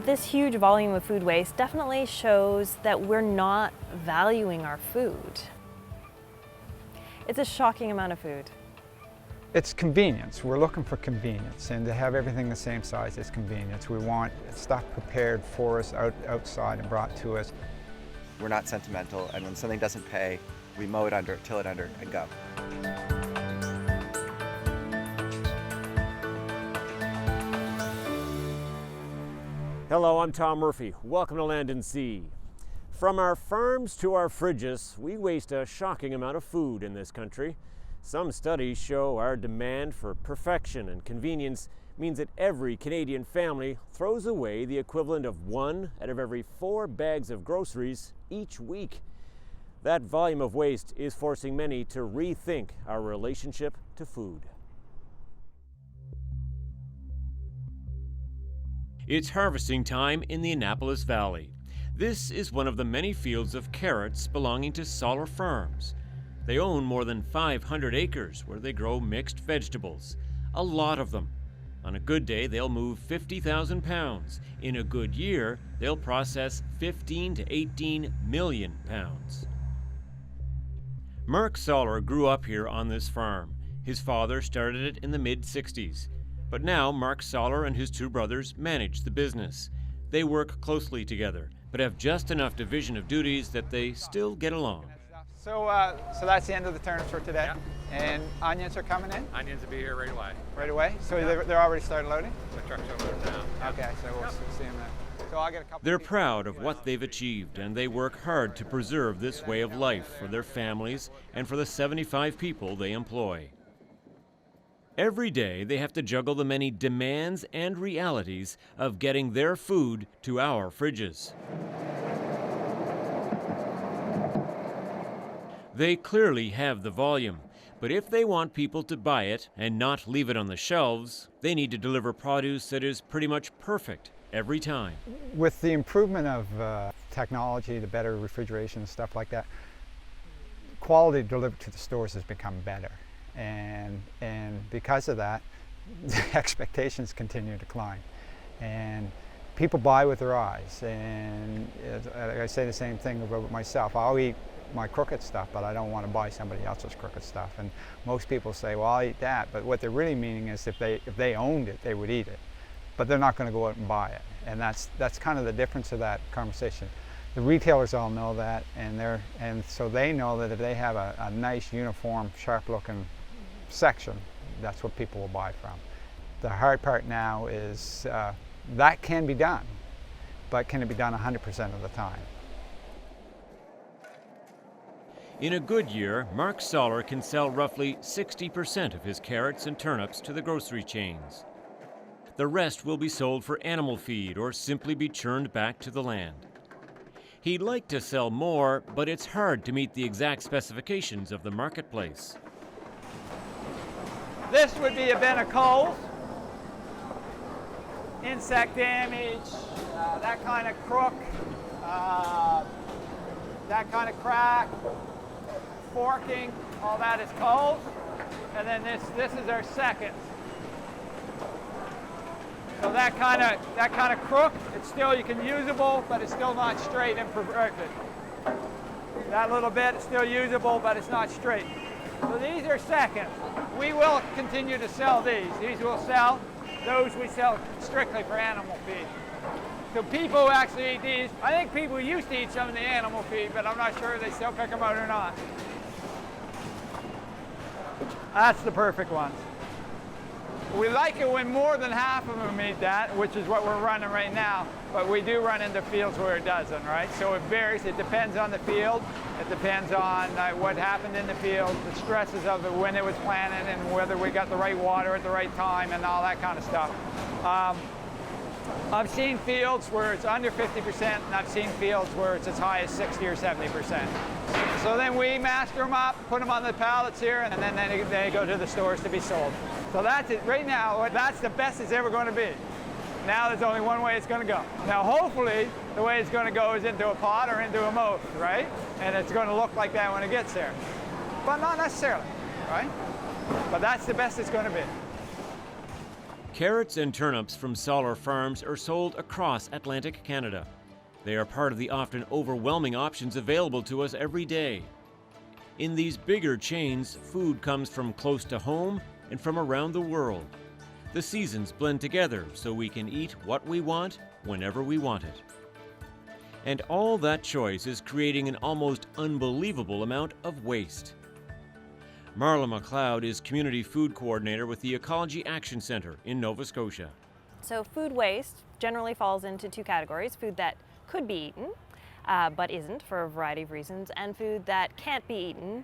This huge volume of food waste definitely shows that we're not valuing our food. It's a shocking amount of food. It's convenience. We're looking for convenience, and to have everything the same size is convenience. We want stuff prepared for us outside and brought to us. We're not sentimental, and when something doesn't pay, we mow it under, till it under, and go. Hello, I'm Tom Murphy. Welcome to Land and Sea. From our farms to our fridges, we waste a shocking amount of food in this country. Some studies show our demand for perfection and convenience means that every Canadian family throws away the equivalent of 1 out of every 4 bags of groceries each week. That volume of waste is forcing many to rethink our relationship to food. It's harvesting time in the Annapolis Valley. This is one of the many fields of carrots belonging to Soller Farms. They own more than 500 acres where they grow mixed vegetables, a lot of them. On a good day, they'll move 50,000 pounds. In a good year, they'll process 15 to 18 million pounds. Mark Soller grew up here on this farm. His father started it in the mid-60s. But now Mark Soller and his 2 brothers manage the business. They work closely together, but have just enough division of duties that they still get along. So that's the end of the turnips for today. Yeah. And onions are coming in? Onions will be here right away. Right away? So they're already started loading? The trucks are loaded now. Okay, so we'll see them there. So I'll get a couple. They're proud of what they've achieved, and they work hard to preserve this way of life for their families and for the 75 people they employ. Every day, they have to juggle the many demands and realities of getting their food to our fridges. They clearly have the volume, but if they want people to buy it and not leave it on the shelves, they need to deliver produce that is pretty much perfect every time. With the improvement of technology, the better refrigeration and stuff like that, quality delivered to the stores has become better. And because of that, the expectations continue to climb. And people buy with their eyes. And I say the same thing about myself. I'll eat my crooked stuff, but I don't want to buy somebody else's crooked stuff. And most people say, well, I'll eat that. But what they're really meaning is if they owned it, they would eat it. But they're not going to go out and buy it. And that's kind of the difference of that conversation. The retailers all know that, and so they know that if they have a nice, uniform, sharp-looking section, that's what people will buy from. The hard part now is that can be done, but can it be done 100% of the time? In a good year, Mark Soller can sell roughly 60% of his carrots and turnips to the grocery chains. The rest will be sold for animal feed or simply be churned back to the land. He'd like to sell more, but it's hard to meet the exact specifications of the marketplace. This would be a bin of coals, insect damage, that kind of crook, that kind of crack, forking, all that is coals. And then this is our second. So that kind of crook, it's still, you can usable, but it's still not straight and perfected. That little bit is still usable, but it's not straight. So these are seconds. We will continue to sell these. These will sell. Those we sell strictly for animal feed. So people who actually eat these, I think people used to eat some of the animal feed, but I'm not sure if they still pick them out or not. That's the perfect ones. We like it when more than half of them eat that, which is what we're running right now, but we do run into fields where it doesn't, right? So it varies. It depends on the field. It depends on what happened in the field, the stresses of it, when it was planted, and whether we got the right water at the right time and all that kind of stuff. I've seen fields where it's under 50%, and I've seen fields where it's as high as 60 or 70%. So then we master them up, put them on the pallets here, and then they go to the stores to be sold. So that's it. Right now, that's the best it's ever going to be. Now there's only one way it's going to go. Now hopefully, the way it's going to go is into a pot or into a moat, right? And it's going to look like that when it gets there. But not necessarily, right? But that's the best it's going to be. Carrots and turnips from Solar Farms are sold across Atlantic Canada. They are part of the often overwhelming options available to us every day. In these bigger chains, food comes from close to home and from around the world. The seasons blend together so we can eat what we want whenever we want it. And all that choice is creating an almost unbelievable amount of waste. Marla McLeod is Community Food Coordinator with the Ecology Action Centre in Nova Scotia. So food waste generally falls into two categories: food that could be eaten, but isn't for a variety of reasons, and food that can't be eaten,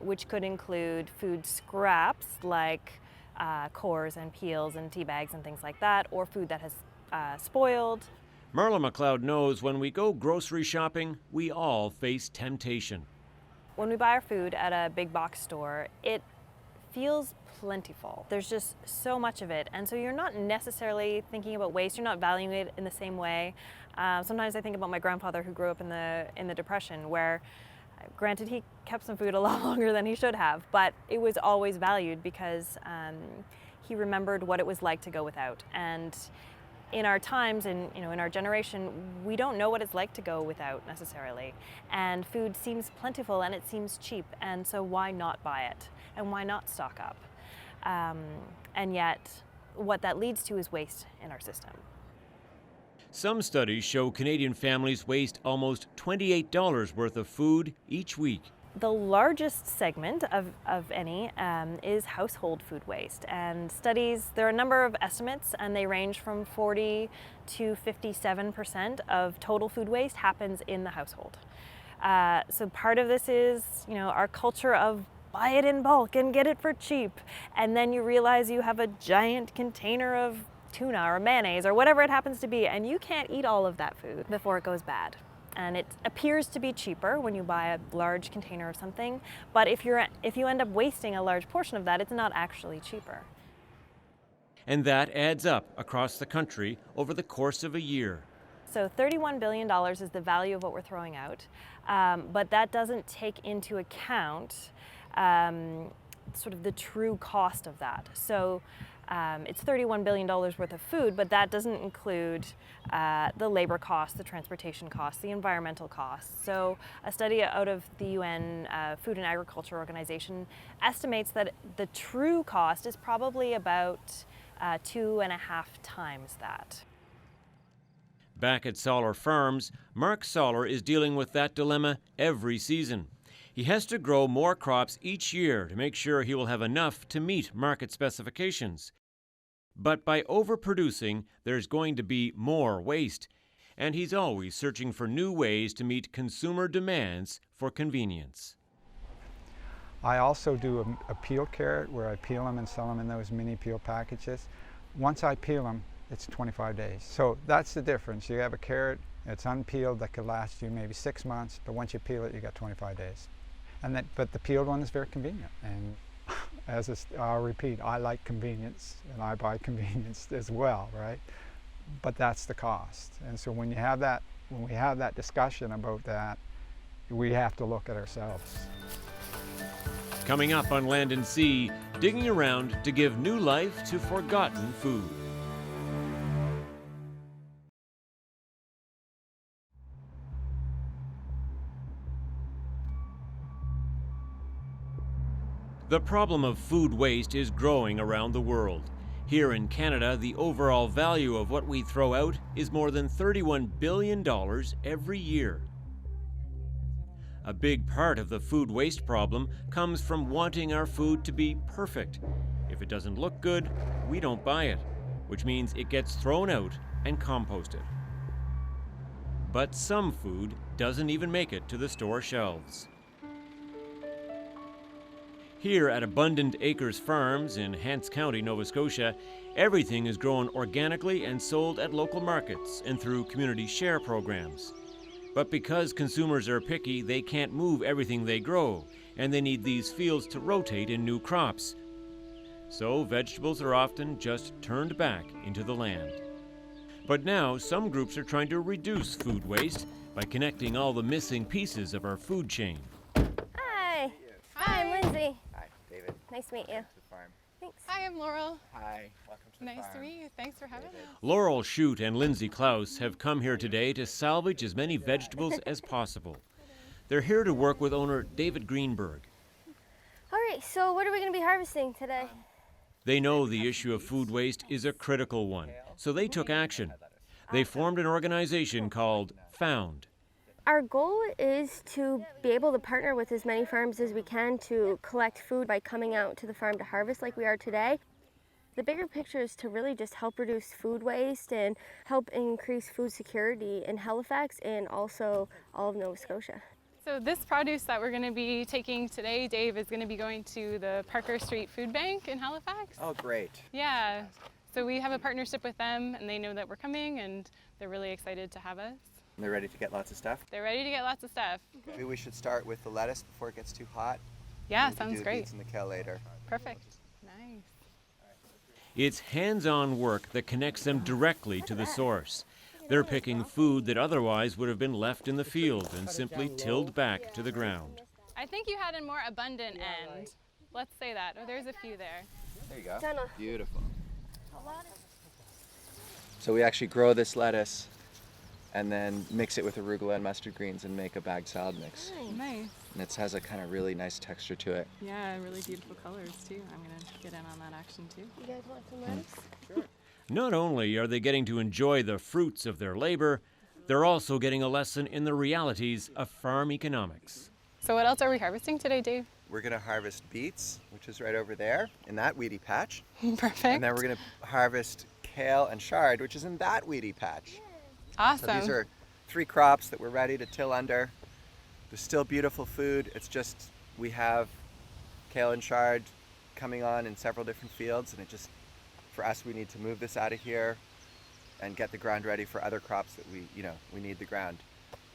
which could include food scraps like cores and peels and tea bags and things like that, or food that has spoiled. Marla McLeod knows when we go grocery shopping, we all face temptation. When we buy our food at a big box store, it feels plentiful. There's just so much of it, and so you're not necessarily thinking about waste. You're not valuing it in the same way. Sometimes I think about my grandfather, who grew up in the Depression, where, granted, he kept some food a lot longer than he should have, but it was always valued because he remembered what it was like to go without. And in our times, and in our generation, we don't know what it's like to go without necessarily. And food seems plentiful and it seems cheap, and so why not buy it? And why not stock up? And yet, what that leads to is waste in our system. Some studies show Canadian families waste almost $28 worth of food each week. The largest segment of any is household food waste, and there are a number of estimates, and they range from 40 to 57% of total food waste happens in the household. So part of this is, our culture of buy it in bulk and get it for cheap, and then you realize you have a giant container of tuna or mayonnaise or whatever it happens to be, and you can't eat all of that food before it goes bad. And it appears to be cheaper when you buy a large container of something, but if you end up wasting a large portion of that, it's not actually cheaper. And that adds up across the country over the course of a year. So $31 billion is the value of what we're throwing out, but that doesn't take into account sort of the true cost of that. So it's $31 billion worth of food, but that doesn't include the labor costs, the transportation costs, the environmental costs. So a study out of the UN Food and Agriculture Organization estimates that the true cost is probably about 2.5 times that. Back at Solar Farms, Mark Solar is dealing with that dilemma every season. He has to grow more crops each year to make sure he will have enough to meet market specifications. But by overproducing, there's going to be more waste, and he's always searching for new ways to meet consumer demands for convenience. I also do a peel carrot where I peel them and sell them in those mini peel packages. Once I peel them, it's 25 days. So that's the difference. You have a carrot, it's unpeeled, that could last you maybe 6 months, but once you peel it, you got 25 days. But the peeled one is very convenient. And I'll repeat, I like convenience, and I buy convenience as well, right? But that's the cost. And so when we have that discussion about that, we have to look at ourselves. Coming up on Land and Sea, digging around to give new life to forgotten food. The problem of food waste is growing around the world. Here in Canada, the overall value of what we throw out is more than $31 billion every year. A big part of the food waste problem comes from wanting our food to be perfect. If it doesn't look good, we don't buy it, which means it gets thrown out and composted. But some food doesn't even make it to the store shelves. Here at Abundant Acres Farms in Hants County, Nova Scotia, everything is grown organically and sold at local markets and through community share programs. But because consumers are picky, they can't move everything they grow, and they need these fields to rotate in new crops. So vegetables are often just turned back into the land. But now some groups are trying to reduce food waste by connecting all the missing pieces of our food chain. Hi. Hi, I'm Lindsay. Hi, David. Nice to meet you. To the farm. Thanks. Hi, I'm Laurel. Hi, welcome to the Nice farm. to meet you. Thanks for having us. Laurel Shute and Lindsay Klaus have come here today to salvage as many vegetables as possible. They're here to work with owner David Greenberg. All right, so what are we going to be harvesting today? They know the issue of food waste is a critical one, so they took action. They formed an organization called Found. Our goal is to be able to partner with as many farms as we can to collect food by coming out to the farm to harvest like we are today. The bigger picture is to really just help reduce food waste and help increase food security in Halifax and also all of Nova Scotia. So this produce that we're going to be taking today, Dave, is going to be going to the Parker Street Food Bank in Halifax. Oh, great. Yeah, so we have a partnership with them and they know that we're coming and they're really excited to have us. And they're ready to get lots of stuff. They're ready to get lots of stuff. Maybe we should start with the lettuce before it gets too hot. Yeah, We can do sounds the great. beets and the kale later. Perfect. Nice. It's hands-on work that connects them directly to the source. They're picking food that otherwise would have been left in the field and simply tilled back to the ground. I think you had a more abundant end. Let's say that. Oh, there's a few there. There you go. Jenna. Beautiful. So we actually grow this lettuce and then mix it with arugula and mustard greens and make a bagged salad mix. Nice. And it has a kind of really nice texture to it. Yeah, really beautiful colors too. I'm going to get in on that action too. You guys want some lettuce? Not only are they getting to enjoy the fruits of their labor, they're also getting a lesson in the realities of farm economics. So what else are we harvesting today, Dave? We're going to harvest beets, which is right over there in that weedy patch. Perfect. And then we're going to harvest kale and chard, which is in that weedy patch. Awesome. So these are 3 crops that we're ready to till under. There's still beautiful food. It's just we have kale and chard coming on in several different fields, and it just, for us, we need to move this out of here and get the ground ready for other crops that we need the ground.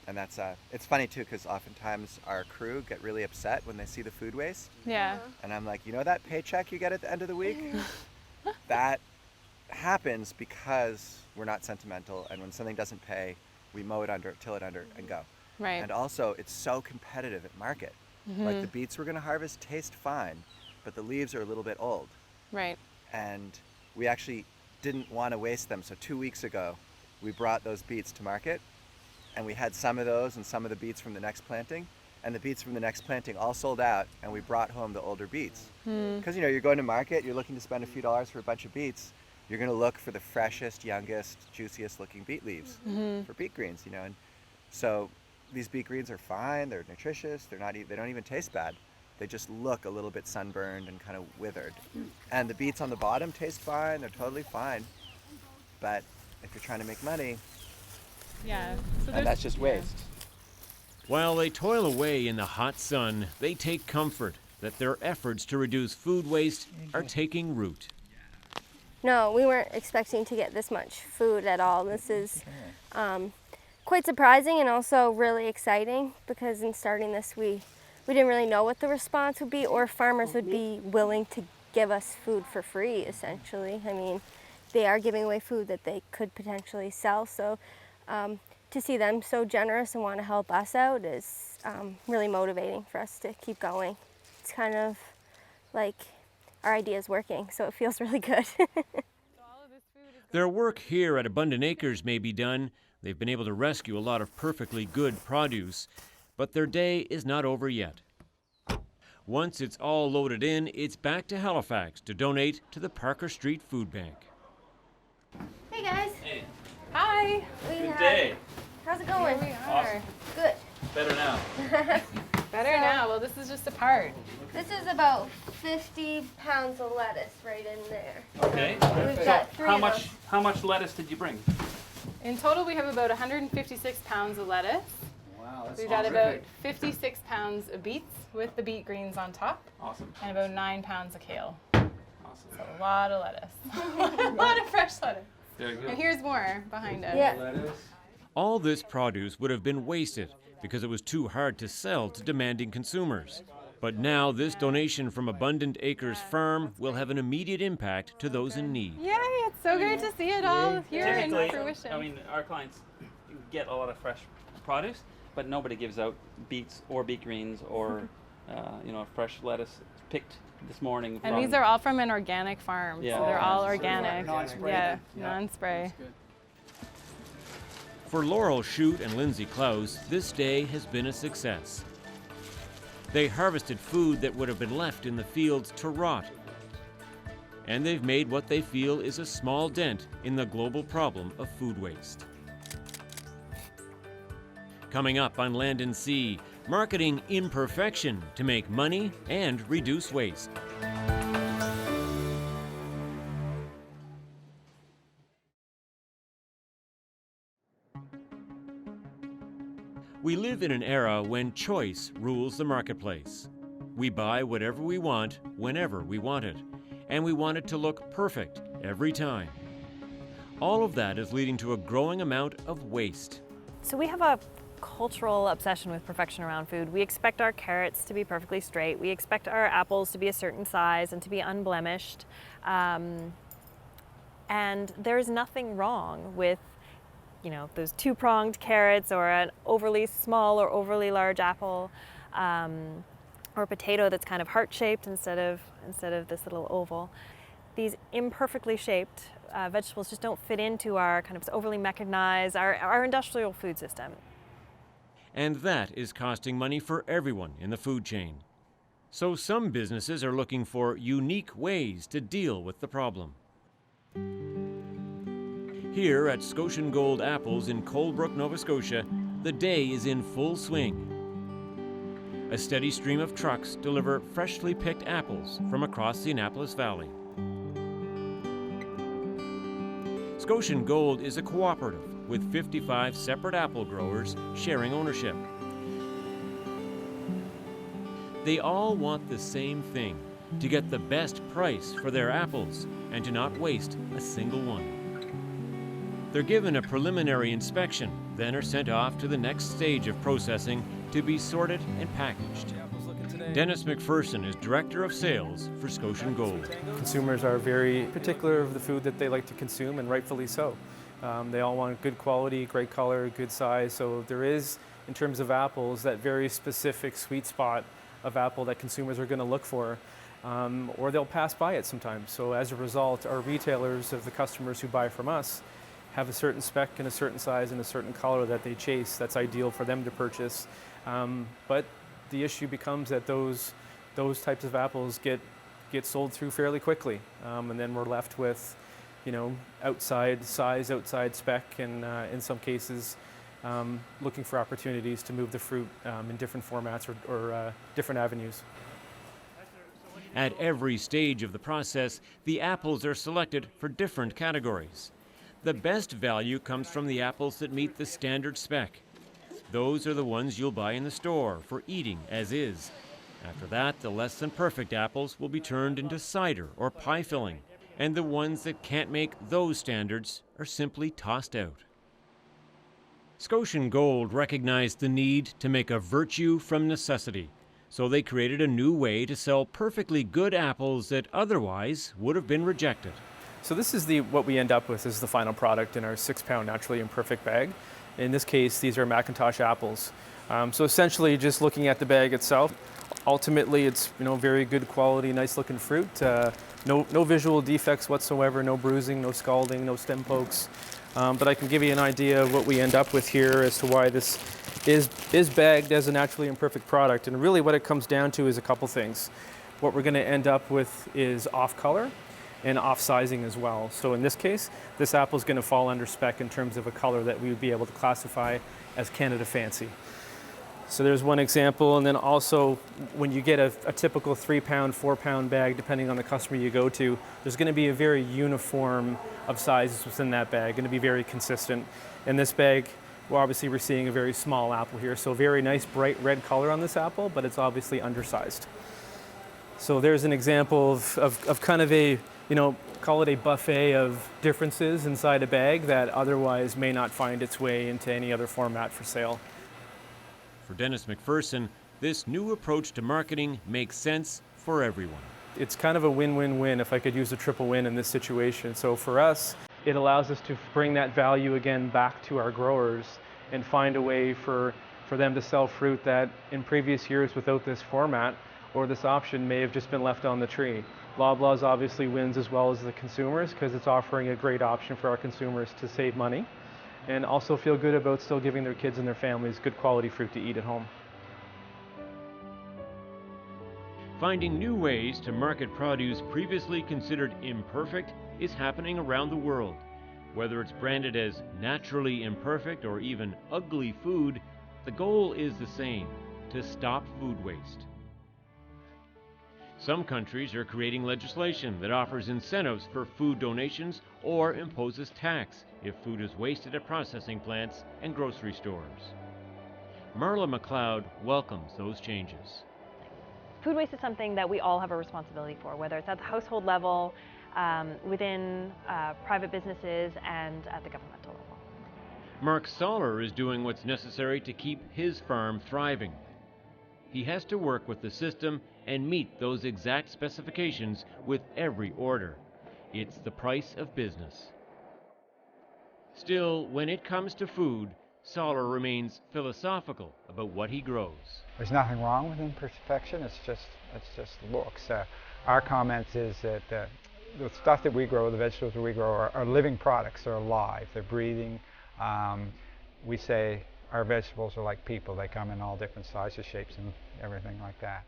And that's it's funny too, because oftentimes our crew get really upset when they see the food waste. Yeah. And I'm like, you know that paycheck you get at the end of the week? That happens because we're not sentimental, and when something doesn't pay, we mow it under, till it under, and go. Right. And also, it's so competitive at market. Like the beets we're going to harvest taste fine, but the leaves are a little bit old. Right. And we actually didn't want to waste them. So 2 weeks ago, we brought those beets to market, and we had some of those and some of the beets from the next planting. And the beets from the next planting all sold out, and we brought home the older beets. Because you're going to market, you're looking to spend a few dollars for a bunch of beets. You're going to look for the freshest, youngest, juiciest looking beet leaves for beet greens, And so these beet greens are fine. They're nutritious. They don't even taste bad. They just look a little bit sunburned and kind of withered. And the beets on the bottom taste fine. They're totally fine. But if you're trying to make money, Yeah. So and that's just waste. While they toil away in the hot sun, they take comfort that their efforts to reduce food waste are taking root. No, we weren't expecting to get this much food at all. This is quite surprising and also really exciting, because in starting this, we didn't really know what the response would be, or if farmers would be willing to give us food for free, essentially. I mean, they are giving away food that they could potentially sell, so to see them so generous and want to help us out is really motivating for us to keep going. It's kind of like our idea is working, so it feels really good. Their work here at Abundant Acres may be done. They've been able to rescue a lot of perfectly good produce, but their day is not over yet. Once it's all loaded in, it's back to Halifax to donate to the Parker Street Food Bank. Hey guys. Hey, Hi. good day. How's it going? Here we are. Awesome. Good. Better now. Better now. Well, this is just a part. This is about 50 pounds of lettuce right in there. Okay. We've got 3 of those. How much lettuce did you bring? In total, we have about 156 pounds of lettuce. Wow, that's We've got about 56 pounds of beets with the beet greens on top, awesome. and about 9 pounds of kale. Awesome. So a lot of lettuce. A lot of fresh lettuce. Very good. And here's more behind us. Yeah. Lettuce. All this produce would have been wasted because it was too hard to sell to demanding consumers. But now this donation from Abundant Acres Farm will have an immediate impact to those in need. Yay, it's so great to see it all here in Typically, fruition. I mean, our clients get a lot of fresh produce, but nobody gives out beets or beet greens or fresh lettuce. picked this morning. And these are all from an organic farm, Yeah. so they're all So organic. non-spray. Yeah, Yeah. non-spray. For Laurel Shute and Lindsay Klaus, this day has been a success. They harvested food that would have been left in the fields to rot. And they've made what they feel is a small dent in the global problem of food waste. Coming up on Land and Sea, marketing imperfection to make money and reduce waste. We live in an era when choice rules the marketplace. We buy whatever we want, whenever we want it, and we want it to look perfect every time. All of that is leading to a growing amount of waste. So we have a cultural obsession with perfection around food. We expect our carrots to be perfectly straight. We expect our apples to be a certain size and to be unblemished. And there's nothing wrong with, you know, those two-pronged carrots or an overly small or overly large apple, or a potato that's kind of heart-shaped instead of this little oval. These imperfectly shaped vegetables just don't fit into our kind of overly mechanized, our industrial food system. And that is costing money for everyone in the food chain. So some businesses are looking for unique ways to deal with the problem. Here at Scotian Gold Apples in Coldbrook, Nova Scotia, the day is in full swing. A steady stream of trucks deliver freshly picked apples from across the Annapolis Valley. Scotian Gold is a cooperative with 55 separate apple growers sharing ownership. They all want the same thing, to get the best price for their apples and to not waste a single one. They're given a preliminary inspection, then are sent off to the next stage of processing to be sorted and packaged. Dennis McPherson is Director of Sales for Scotian Gold. Consumers are very particular of the food that they like to consume, and rightfully so. They all want good quality, great color, good size, so there is, in terms of apples, that very specific sweet spot of apple that consumers are going to look for, or they'll pass by it sometimes. So as a result, our retailers, of the customers who buy from us, have a certain spec and a certain size and a certain color that they chase that's ideal for them to purchase. But the issue becomes that those types of apples get sold through fairly quickly, and then we're left with, you know, outside size, outside spec, and in some cases looking for opportunities to move the fruit in different formats or different avenues. At every stage of the process, the apples are selected for different categories. The best value comes from the apples that meet the standard spec. Those are the ones you'll buy in the store for eating as is. After that, the less than perfect apples will be turned into cider or pie filling, and the ones that can't make those standards are simply tossed out. Scotian Gold recognized the need to make a virtue from necessity, so they created a new way to sell perfectly good apples that otherwise would have been rejected. So this is what we end up with is the final product in our 6-pound naturally imperfect bag. In this case, these are Macintosh apples. So essentially, just looking at the bag itself, ultimately it's, you know, very good quality, nice looking fruit. No visual defects whatsoever, no bruising, no scalding, no stem pokes. But I can give you an idea of what we end up with here as to why this is bagged as a naturally imperfect product. And really what it comes down to is a couple things. What we're going to end up with is off color and off sizing as well. So in this case, this apple is going to fall under spec in terms of a color that we would be able to classify as Canada Fancy. So there's one example, and then also when you get a typical 3-pound, 4-pound bag, depending on the customer you go to, there's going to be a very uniform of sizes within that bag, going to be very consistent. In this bag, we're seeing a very small apple here, so very nice bright red color on this apple, but it's obviously undersized. So there's an example of kind of a, you know, call it a buffet of differences inside a bag that otherwise may not find its way into any other format for sale. For Dennis McPherson, this new approach to marketing makes sense for everyone. It's kind of a win-win-win, if I could use a triple win in this situation. So for us, it allows us to bring that value again back to our growers and find a way for them to sell fruit that in previous years without this format or this option may have just been left on the tree. Loblaws obviously wins as well as the consumers because it's offering a great option for our consumers to save money and also feel good about still giving their kids and their families good quality fruit to eat at home. Finding new ways to market produce previously considered imperfect is happening around the world. Whether it's branded as naturally imperfect or even ugly food, the goal is the same: to stop food waste. Some countries are creating legislation that offers incentives for food donations or imposes tax if food is wasted at processing plants and grocery stores. Marla McLeod welcomes those changes. Food waste is something that we all have a responsibility for, whether it's at the household level, within private businesses, and at the governmental level. Mark Soller is doing what's necessary to keep his farm thriving. He has to work with the system and meet those exact specifications with every order. It's the price of business. Still, when it comes to food, Soller remains philosophical about what he grows. There's nothing wrong with imperfection. It's just looks. Our comment is that the stuff that we grow, the vegetables that we grow, are living products. They're alive. They're breathing. We say our vegetables are like people. They come in all different sizes, shapes, and everything like that.